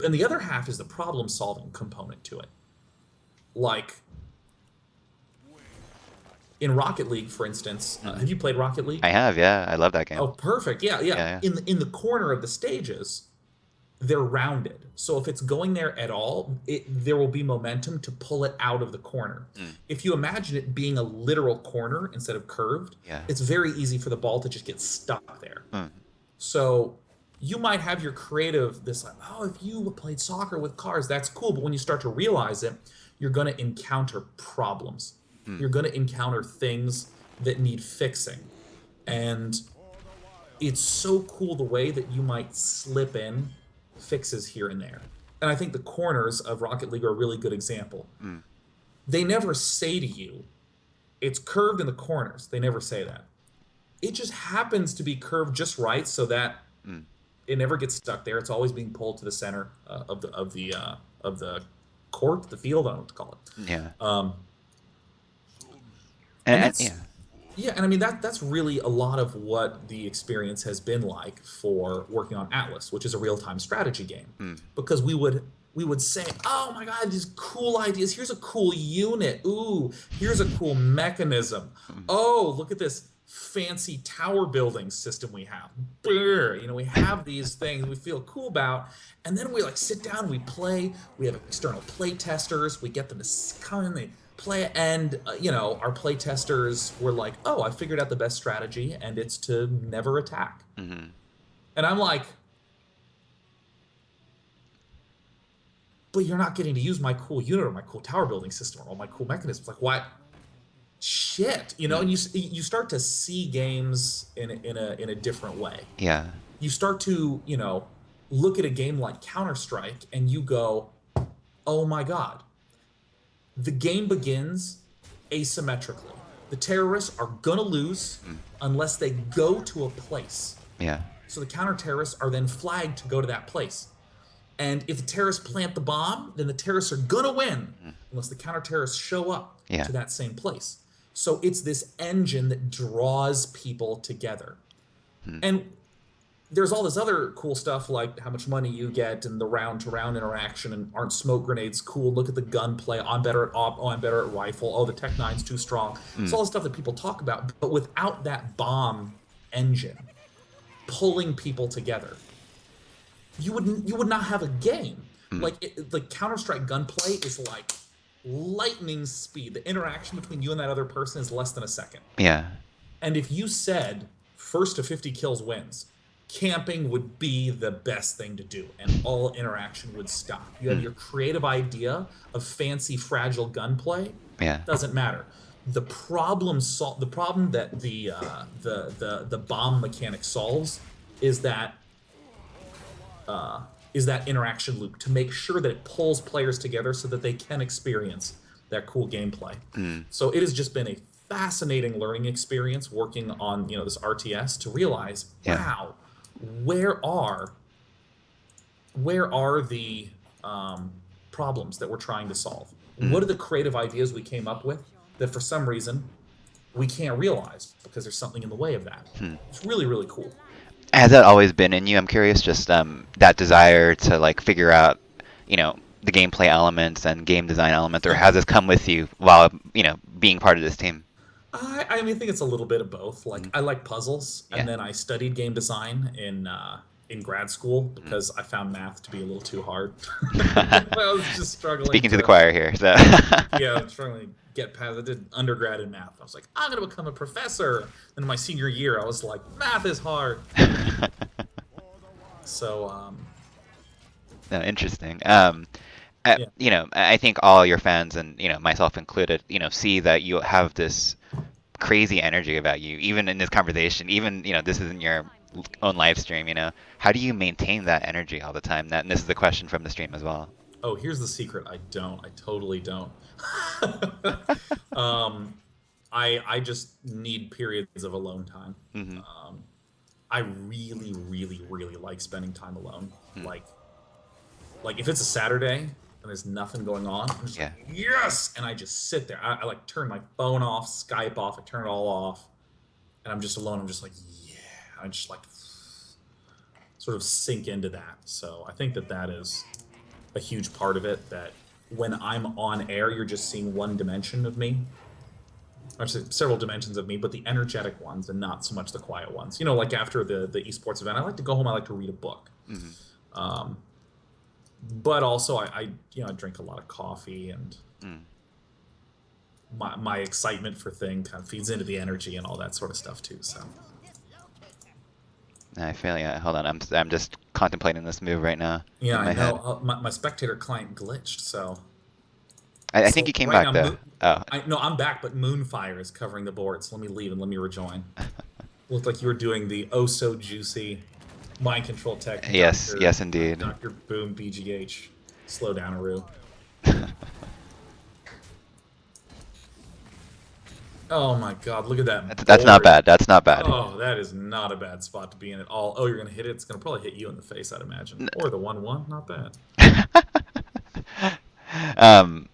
and the other half is the problem solving component to it. Like in Rocket League, for instance, Hmm. have you played Rocket League? I have, yeah. I love that game. Oh, perfect. Yeah, yeah. Yeah, In the corner of the stages, they're rounded. So if it's going there at all, there will be momentum to pull it out of the corner. yeah. Mm, If you imagine it being a literal corner instead of curved, yeah. it's very easy for the ball to just get stuck there. Mm, So you might have your creative, this like, oh, if you played soccer with cars, that's cool. But when you start to realize it, you're going to encounter problems. mm, You're going to encounter things that need fixing. And it's so cool the way that you might slip in fixes here and there. And I think the corners of Rocket League are a really good example. mm, They never say to you, it's curved in the corners. They never say that. It just happens to be curved just right so that mm. it never gets stuck there. It's always being pulled to the center of the court, the field. I don't know what to call it. Yeah. And And that's yeah. yeah, and I mean that's really a lot of what the experience has been like for working on Atlas, which is a real-time strategy game. Mm, Because we would say, "Oh my God, these cool ideas. Here's a cool unit. Ooh, here's a cool mechanism. mm. Oh, look at this fancy tower building system we have. Brr, you know, we have these things we feel cool about, and then we like sit down, we play. We have external play testers. We get them to come in, they play, and you know, our play testers were like, "Oh, I figured out the best strategy, and it's to never attack." Mhm. And I'm like, but you're not getting to use my cool unit or my cool tower building system or all my cool mechanisms. Like, why? Shit, you know. Mm. And you start to see games in a different way. Yeah. You start to, you know, look at a game like Counter Strike and you go, oh my God, the game begins asymmetrically. The terrorists are gonna lose Mm. unless they go to a place. Yeah. So the counter terrorists are then flagged to go to that place. And if the terrorists plant the bomb, then the terrorists are gonna win Mm. unless the counter terrorists show up Yeah. to that same place. So it's this engine that draws people together. Mm. And there's all this other cool stuff like how much money you get and the round to round interaction, and aren't smoke grenades cool? Look at the gunplay. I'm better at op. Oh, I'm better at rifle. Oh, the Tech 9's too strong. It's Mm. all the stuff that people talk about, but without that bomb engine pulling people together, you would not have a game. Mm. Like the Counter-Strike gunplay is like lightning speed. The interaction between you and that other person is less than a second. Yeah. And if you said first to 50 kills wins, camping would be the best thing to do, and all interaction would stop. You have Mm. your creative idea of fancy, fragile gunplay, Yeah. doesn't matter. The problem that the bomb mechanic solves is that interaction loop to make sure that it pulls players together so that they can experience that cool gameplay. Mm. So it has just been a fascinating learning experience working on this RTS to realize, Yeah. wow, where are where are the problems that we're trying to solve? What Mm. are the creative ideas we came up with that for some reason we can't realize because there's something in the way of that? Hmm. It's really, really cool. Has that always been in you? I'm curious, just that desire to like figure out, the gameplay elements and game design elements, or has this come with you while, being part of this team? I mean, I think it's a little bit of both. Like, Mhm. I like puzzles, and Yeah. then I studied game design in grad school Mhm. because I found math to be a little too hard. I was just struggling Speaking to the to, choir here, so. yeah, I'm struggling to get past. I did undergrad in math. I was like, I'm gonna become a professor. Then in my senior year, I was like, math is hard. So, No, interesting. yeah. I think all your fans and myself included, see that you have this crazy energy about you, even in this conversation. Even this isn't your own live stream. How do you maintain that energy all the time? And this is the question from the stream as well. Oh, here's the secret. I don't. I totally don't. um, I just need periods of alone time. Hmm. Um, I really, really, really like spending time alone. Hmm. Like if it's a Saturday and there's nothing going on, I'm just like, Yeah. yes, and I just sit there. I like turn my phone off, Skype off, I turn it all off, and I'm just alone. I'm just like, yeah. I just like sort of sink into that. So I think that is a huge part of it. That when I'm on air, you're just seeing one dimension of me. Actually, several dimensions of me, but the energetic ones and not so much the quiet ones. Like after the esports event, I like to go home. I like to read a book. Hmm. Um, but also I drink a lot of coffee, and Mm. my excitement for thing kind of feeds into the energy and all that sort of stuff too. So I feel yeah. Hold on, I'm just contemplating this move right now yeah, in I my know head. my spectator client glitched. I think So you came right back now, though. Oh. I no, I'm back, but Moonfire is covering the board. So let me leave and let me rejoin. Looked like you were doing the oh so juicy mind control tech, Yes, Doctor yes, indeed. Doctor Boom BGH. Slow down, Aru. Oh my God! Look at that That's not board. bad. That's not bad. Oh, that is not a bad spot to be in at all. Oh, you're gonna hit it. It's gonna probably hit you in the face, I'd imagine. Or the 1/1. Not bad. um,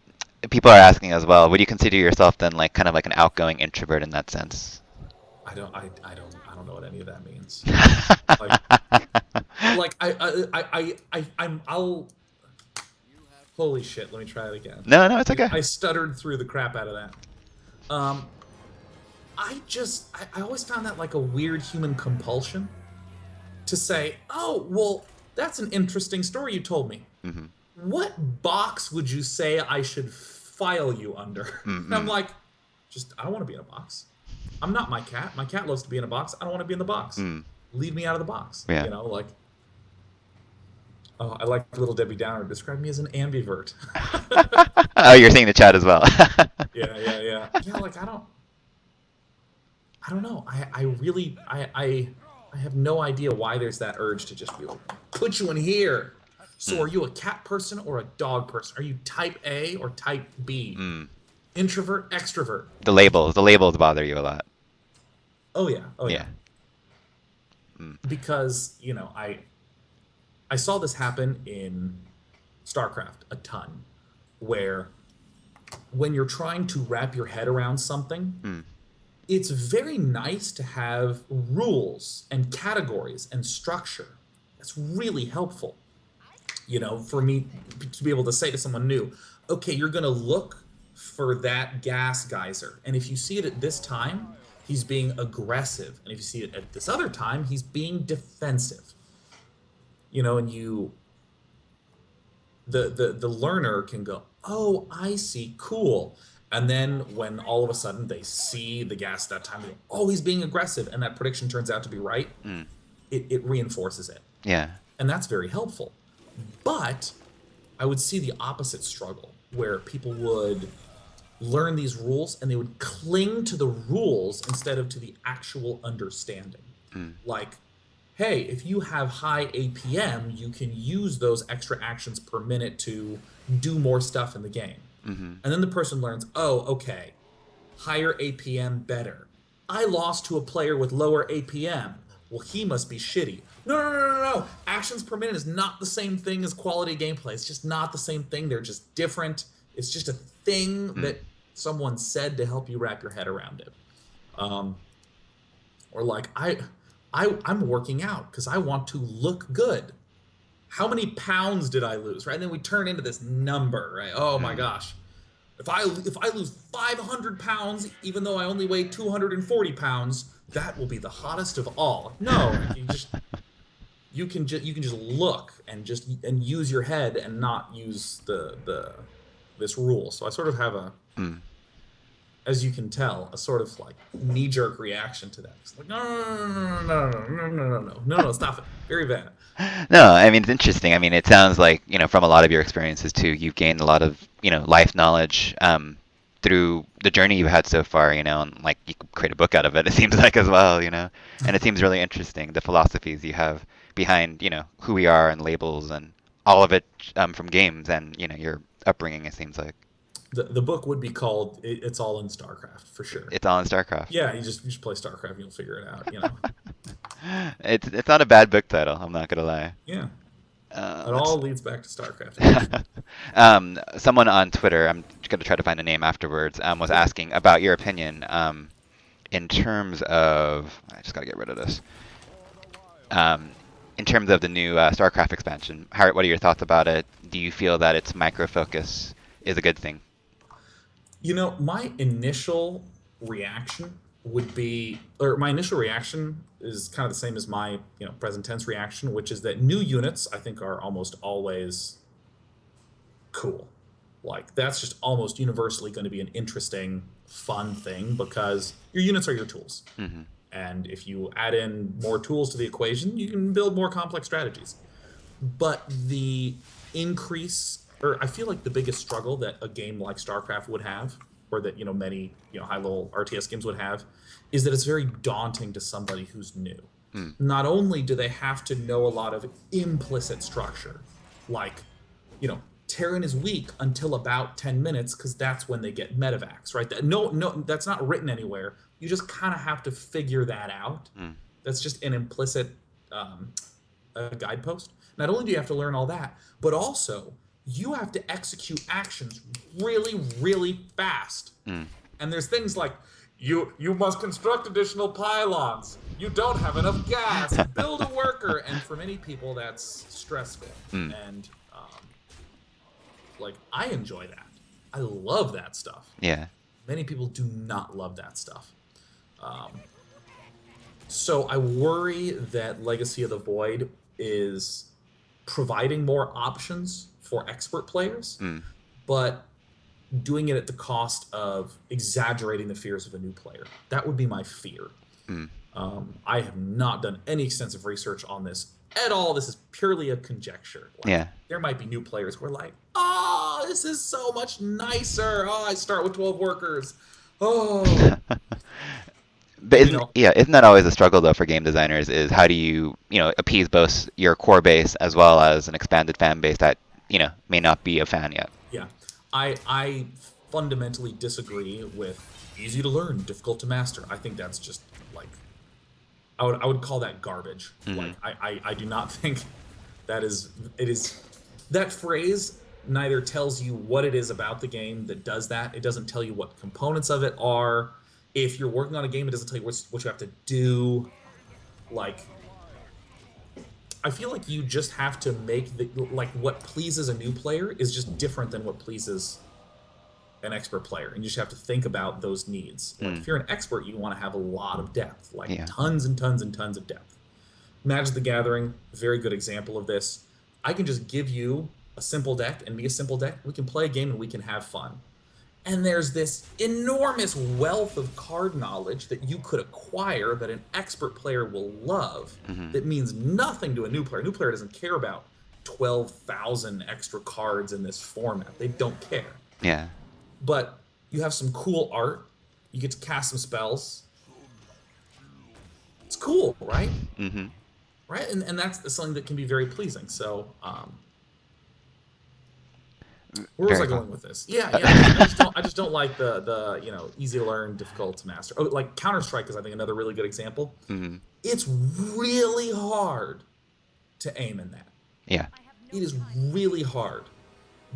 People are asking as well. Would you consider yourself then like kind of like an outgoing introvert in that sense? I don't know what any of that means. Like like I'll holy shit. Let me try it again. No, no, it's okay. I stuttered through the crap out of that. Um, I always found that like a weird human compulsion to say, oh, well, that's an interesting story you told me. Hmm. What box would you say I should file you under? And I'm Mm-mm. like, I don't want to be in a box. I'm not my cat. My cat loves to be in a box. I don't want to be in the box. Mm. Leave me out of the box. Yeah. Like, oh, I like Little Debbie Downer described me as an ambivert. Oh, you're seeing the chat as well. Yeah, yeah, yeah. Yeah, like I don't know. I really I have no idea why there's that urge to just be like, put you in here. So Mm. are you a cat person or a dog person? Are you type A or type B? Mm. Introvert, extrovert? The labels bother you a lot. Oh yeah, oh yeah. Yeah. Mm. Because, I saw this happen in StarCraft a ton, where when you're trying to wrap your head around something, Mm. it's very nice to have rules and categories and structure. That's really helpful. For me to be able to say to someone new, okay, you're going to look for that gas geyser. And if you see it at this time, he's being aggressive. And if you see it at this other time, he's being defensive. And the learner can go, oh, I see, cool. And then when all of a sudden they see the gas that time, they go, oh, he's being aggressive, and that prediction turns out to be right. Mm. it reinforces it. Yeah. And that's very helpful. But I would see the opposite struggle where people would learn these rules and they would cling to the rules instead of to the actual understanding. Mm. Like, hey, if you have high APM, you can use those extra actions per minute to do more stuff in the game. Mm-hmm. And then the person learns, oh, okay, higher APM better. I lost to a player with lower APM. Well, he must be shitty. No, no, no, no, no. Actions per minute is not the same thing as quality gameplay. It's just not the same thing. They're just different. It's just a thing Mm. that someone said to help you wrap your head around it. Um, or like I'm working out because I want to look good. How many pounds did I lose? Right, and then we turn into this number. Right? Oh my Mm. gosh, if I lose 500 pounds, even though I only weigh 240 pounds, that will be the hottest of all. No, you can just look and use your head and not use the this rule. So I sort of have a, Mm. as you can tell, a sort of like knee jerk reaction to that. It's like, no, no, no, no, no, no, no, no, no, no, no, stop it. Very bad. No, I mean it's interesting. I mean it sounds like, from a lot of your experiences too, you've gained a lot of, life knowledge through the journey you've had so far, and like you could create a book out of it, it seems like as well, And it seems really interesting, the philosophies you have behind, who we are and labels and all of it from games and, your upbringing, it seems like. The book would be called "It's All in StarCraft" for sure. It's all in StarCraft. Yeah, you just play StarCraft and you'll figure it out. You know. It's not a bad book title, I'm not gonna lie. Yeah, it Let's all leads back to StarCraft eventually. Someone on Twitter, I'm going to try to find a name afterwards, was asking about your opinion in terms of. I just got to get rid of this. Um, in terms of the new StarCraft expansion, what are your thoughts about it? Do you feel that its micro focus is a good thing? You know, my initial reaction would be, or my initial reaction is kind of the same as my, present tense reaction, which is that new units I think are almost always cool. Like that's just almost universally going to be an interesting, fun thing because your units are your tools. Hmm. And if you add in more tools to the equation, you can build more complex strategies. But the increase, or I feel like the biggest struggle that a game like StarCraft would have, or that many high level RTS games would have, is that it's very daunting to somebody who's new. Mm. Not only do they have to know a lot of implicit structure, like Terran is weak until about 10 minutes because that's when they get medevacs, right? No, that's not written anywhere. You just kind of have to figure that out. Mm. That's just an implicit guidepost. Not only do you have to learn all that, but also you have to execute actions really, really fast. Mm. And there's things like you must construct additional pylons. You don't have enough gas. Build a worker. And for many people, that's stressful. Mm. And like I enjoy that. I love that stuff. Yeah. Many people do not love that stuff. Um, so I worry that Legacy of the Void is providing more options for expert players, Mm. but doing it at the cost of exaggerating the fears of a new player. That would be my fear. Mm. I have not done any extensive research on this at all. This is purely a conjecture. Like, Yeah. there might be new players who are like, oh, this is so much nicer. Oh, I start with 12 workers. Oh, But you isn't know, yeah, isn't that always a struggle though for game designers? Is how do you appease both your core base as well as an expanded fan base that may not be a fan yet? yeah. I fundamentally disagree with easy to learn, difficult to master. I think that's just like I would call that garbage. Mhm. Like I do not think it is that phrase neither tells you what it is about the game that does that. It doesn't tell you what components of it are. If you're working on a game, it doesn't tell you what you have to do. Like I feel like you just have to make like what pleases a new player is just different than what pleases an expert player, and you just have to think about those needs. Like Mm. if you're an expert, you want to have a lot of depth, like Yeah. tons and tons and tons of depth. Magic the Gathering, very good example of this. I can just give you a simple deck and me a simple deck. We can play a game and we can have fun. And there's this enormous wealth of card knowledge that you could acquire that an expert player will love Hmm. that means nothing to a new player. A new player doesn't care about 12,000 extra cards in this format. They don't care. Yeah. But you have some cool art. You get to cast some spells. It's cool, right? Hmm. Right? And that's something that can be very pleasing. So, where was I Very cool. going with this? Yeah, yeah. I just don't like the easy to learn, difficult to master. Oh, like Counter Strike is I think another really good example. Hmm. It's really hard to aim in that. Yeah. It is really hard,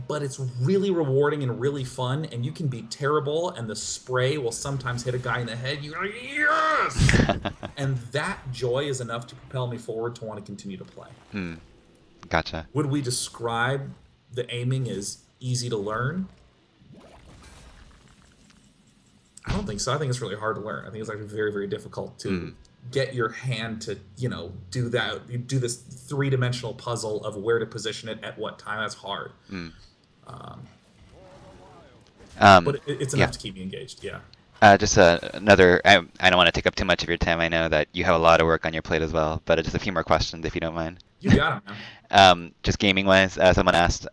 but it's really rewarding and really fun. And you can be terrible, and the spray will sometimes hit a guy in the head. You're like, yes! And that joy is enough to propel me forward to want to continue to play. Hmm. Gotcha. Would we describe the aiming as easy to learn? I don't think so. I think it's really hard to learn. I think it's actually very, very difficult Hmm. to get your hand to, do that. You do this three-dimensional puzzle of where to position it at what time. That's hard. Hmm. Um, Um, but it's enough yeah. to keep me engaged. Yeah. Just another. I don't want to take up too much of your time. I know that you have a lot of work on your plate as well, but just a few more questions if you don't mind. You got it, man. Just gaming wise, someone asked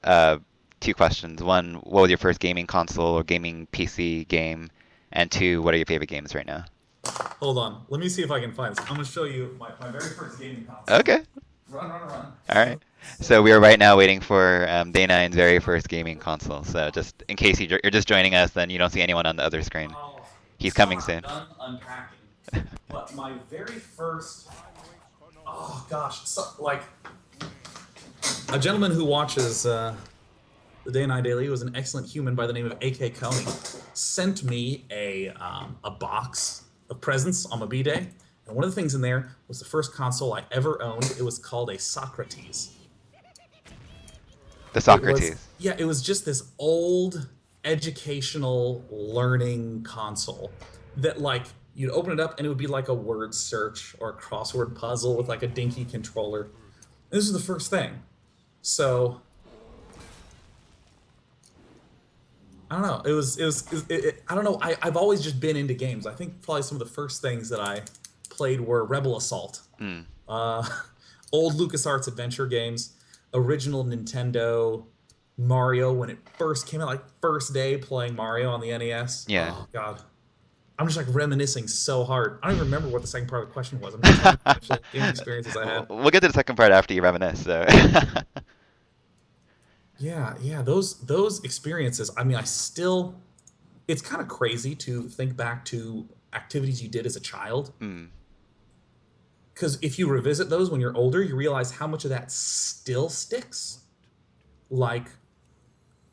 two questions. One, what was your first gaming console or gaming PC game? And two, what are your favorite games right now? Hold on. Let me see if I can find this. I'm going to show you my very first gaming console. Okay. Run, run, run. All right. So we are right now waiting for Day9's very first gaming console. So just in case you're just joining us, then you don't see anyone on the other screen. Oh, He's still coming not soon. done unpacking. But my very first, oh gosh, so, like a gentleman who watches the Day and Night Daily, was an excellent human by the name of A.K. Coney, sent me a box of presents on my B-Day. And one of the things in there was the first console I ever owned. It was called a Socrates. The It was, Socrates. yeah, it was just this old educational learning console that, like, you'd open it up and it would be like a word search or a crossword puzzle with like a dinky controller. And this was the first thing. So I don't know. I don't know. I've always just been into games. I think probably some of the first things that I played were Rebel Assault, Hmm. uh, old LucasArts adventure games, original Nintendo, Mario when it first came out, like first day playing Mario on the NES. Yeah. Oh God, I'm just like reminiscing so hard. I don't even remember what the second part of the question was. I'm just trying to finish the gaming experiences I had. We'll get to the second part after you reminisce. So. Yeah, yeah, those experiences. I mean, I still. It's kind of crazy to think back to activities you did as a child, Hmm. because if you revisit those when you're older, you realize how much of that still sticks. Like,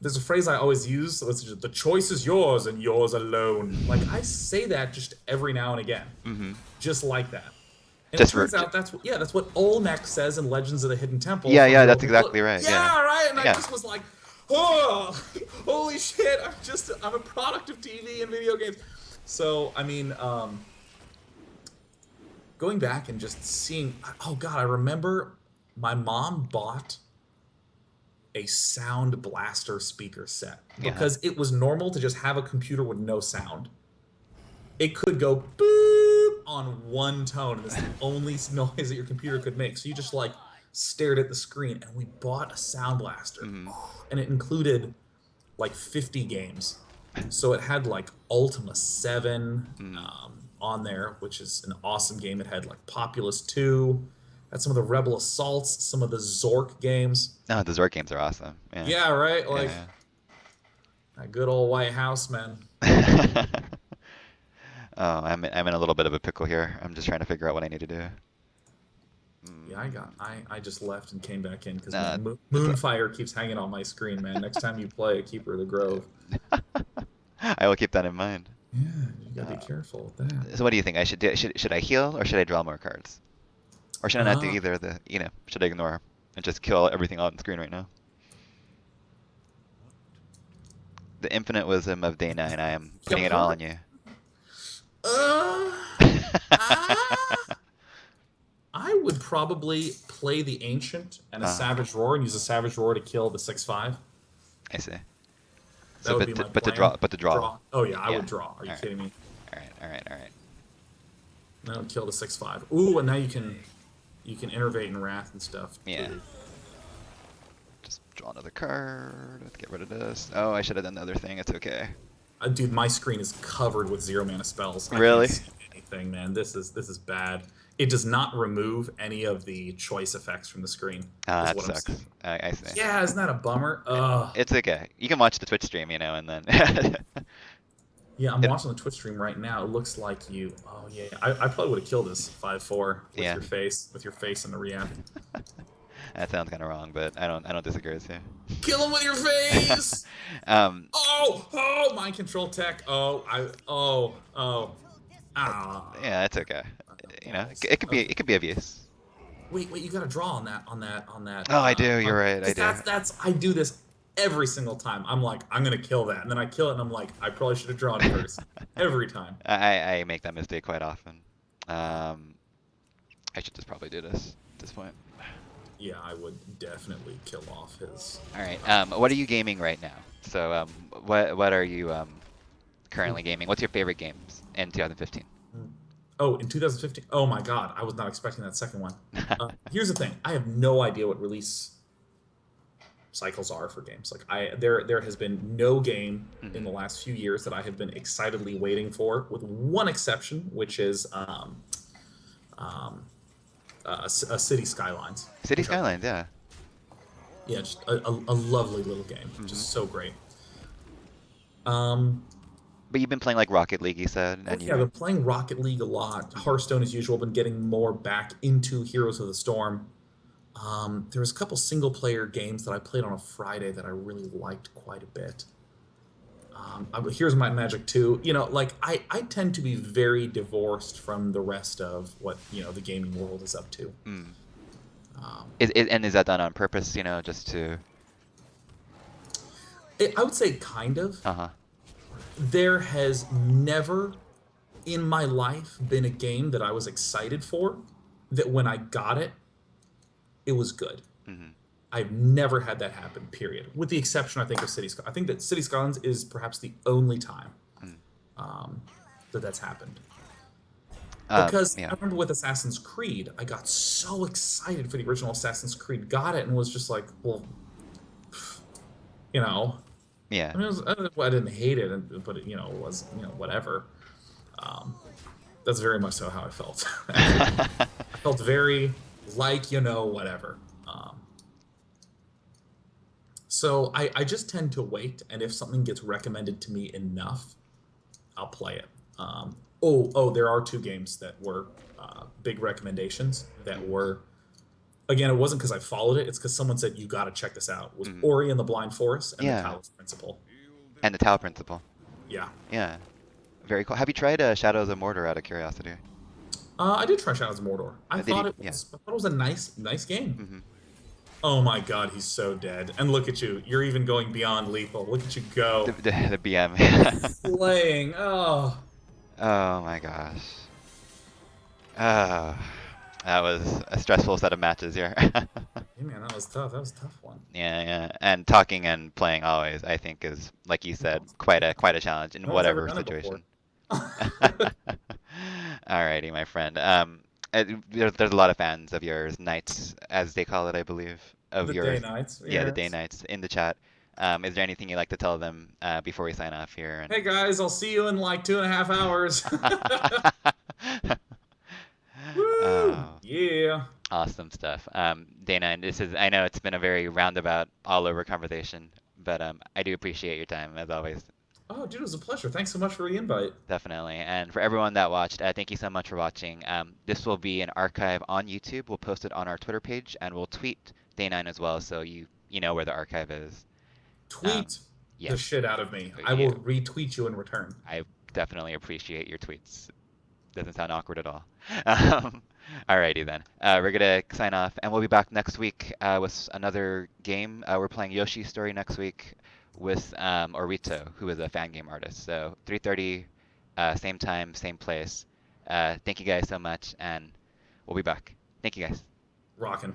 there's a phrase I always use, which is the choice is yours and yours alone. Like, I say that just every now and again, Hmm. just like that. And it Just for. turns out that's what Olmec says in Legends of the Hidden Temple Yeah, from yeah, Hero that's Who exactly Look. right. Yeah. Yeah, right. And I Yeah. just was like, oh, holy shit! I'm a product of TV and video games. So I mean, going back and just seeing, oh God, I remember my mom bought a sound blaster speaker set Yeah. because it was normal to just have a computer with no sound. It could go boop on one tone, and it's the only noise that your computer could make. So you just like stared at the screen, and we bought a sound blaster, Hmm. and it included like 50 games. So it had like Ultima 7 Hmm. on there, which is an awesome game. It had like Populous 2, had some of the Rebel Assaults, some of the Zork games. No, the Zork games are awesome. Yeah. Yeah, right? Like Yeah. that good old White House, man. Yeah. Oh, I'm in a little bit of a pickle here. I'm just trying to figure out what I need to do. Yeah, Mm, I just left and came back in because nah, man, just Moonfire keeps hanging on my screen, man. Next time you play a Keeper of the Grove, I will keep that in mind. yeah, you gotta be Uh, careful with that. so what do you think I should do? Should I heal or should I draw more cards? Or should I not do Uh, either of the, should I ignore and just kill everything on the screen right now? The infinite wisdom of day 9, I am yeah, putting it all on you. uh, I would probably play the Ancient and a Uh, Savage Roar and use a Savage Roar to kill the 6/5. I see. That So, would be my but to plan. draw. Draw. Oh yeah, I Yeah. would draw. Are you All right. kidding me? All right. All right. All right. And I would kill the 6/5. Ooh, and now you can innervate and wrath and stuff Yeah. too. Just draw another card. Let's get rid of this. Oh, I should have done the other thing. It's okay. Dude, my screen is covered with 0 mana spells. I can't Really? see anything, man. This is bad. It does not remove any of the choice effects from the screen, Ah, is that what I'm saying. sucks. I see. Yeah, isn't that a bummer? Ugh. It's okay. You can watch the Twitch stream, and then Yeah, I'm it, watching the Twitch stream right now. It looks like you. Oh yeah, I probably would have killed this 5/4 yeah. with your face in the react. That sounds kind of wrong, but I don't disagree with you. Kill him with your face. um, Oh, mind control tech. Oh. yeah, it's Ah, okay. I got You know, balls. it Okay. could be of use. Wait, you got to draw on that. Oh, I do. You're right. I Because do. that's I do this every single time. I'm like, I'm gonna kill that, and then I kill it, and I'm like, I probably should have drawn first. Every time. I make that mistake quite often. Um, I should just probably do this at this point. Yeah, I would definitely kill off his. All right. What are you gaming right now? So, what are you currently gaming? What's your favorite games in 2015? Oh, in 2015. Oh my God, I was not expecting that second one. Here's the thing: I have no idea what release cycles are for games. Like there has been no game in the Mhm. last few years that I have been excitedly waiting for, with one exception, which is um, a City Skylines, City which I Skylines, yeah. yeah, just a lovely little game, Hmm. just so great. Um, But you've been playing like Rocket League, you said, oh and yeah, you. I've been playing Rocket League a lot. Mhm. Hearthstone, as usual, been getting more back into Heroes of the Storm. There was a couple single player games that I played on a Friday that I really liked quite a bit. Here's my magic too. Like I tend to be very divorced from the rest of what the gaming world is up to. Mm. Um, And is that done on purpose? Just to. I would say kind of. Uh-huh. There has never in my life been a game that I was excited for that when I got it, it was good. Hmm. I've never had that happen, period. With the exception, I think, of City Skylines. I think that City Skylines is perhaps the only time Mm. um, that's happened. Because I Yeah. remember with Assassin's Creed, I got so excited for the original Assassin's Creed, got it, and was just like, well, you know, Yeah. I mean, I didn't hate it, but it was whatever. Um, that's very much so how I felt. Actually, I felt very like whatever. So I just tend to wait, and if something gets recommended to me enough, I'll play it. There are two games that were big recommendations that Mhm. were. Again, it wasn't because I followed it. It's because someone said you got to check this out. It was Mhm. Ori and the Blind Forest and the Yeah. Talos Principle. And the Tau Principle. Yeah, Yeah. Very cool. Have you tried Shadows of Mordor out of curiosity? I did try Shadows of Mordor. I Did thought you? it Yeah. was. I thought it was a nice game. Hmm. Oh my God, he's so dead. And look at you. You're even going beyond lethal. Look at you The, go. the, the BM. Slaying. Oh. Oh my gosh. Oh, that was a stressful set of matches here. Hey man, that was tough. That was a tough one. Yeah, yeah. And talking and playing always, I think, is like you No said, one's, quite a challenge in no one's ever whatever done it before. situation. Alrighty, my friend. There's a lot of fans of yours, knights, as they call it, I believe, of The day yours. nights. Yeah, the day Yes. knights in the chat. Is there anything you'd like to tell them before we sign off here? Hey guys, I'll see you in like 2.5 hours. Woo! Oh, Yeah. awesome stuff. Dana, and I know it's been a very roundabout, all over conversation, but I do appreciate your time as always. Oh, dude, it was a pleasure. Thanks so much for the invite. Definitely. And for everyone that watched, thank you so much for watching. This will be an archive on YouTube. We'll post it on our Twitter page and we'll tweet Day9 as well so you know where the archive is. Um, Tweet the yes. shit out of me. I Yeah, will retweet you in return. I definitely appreciate your tweets. Doesn't sound awkward at all. Um, Alrighty then. We're gonna sign off and we'll be back next week with another game. We're playing Yoshi's Story next week with Orito, who is a fan game artist. So 3:30, same time, same place. Thank you guys so much, and we'll be back. Thank you guys. Rockin'.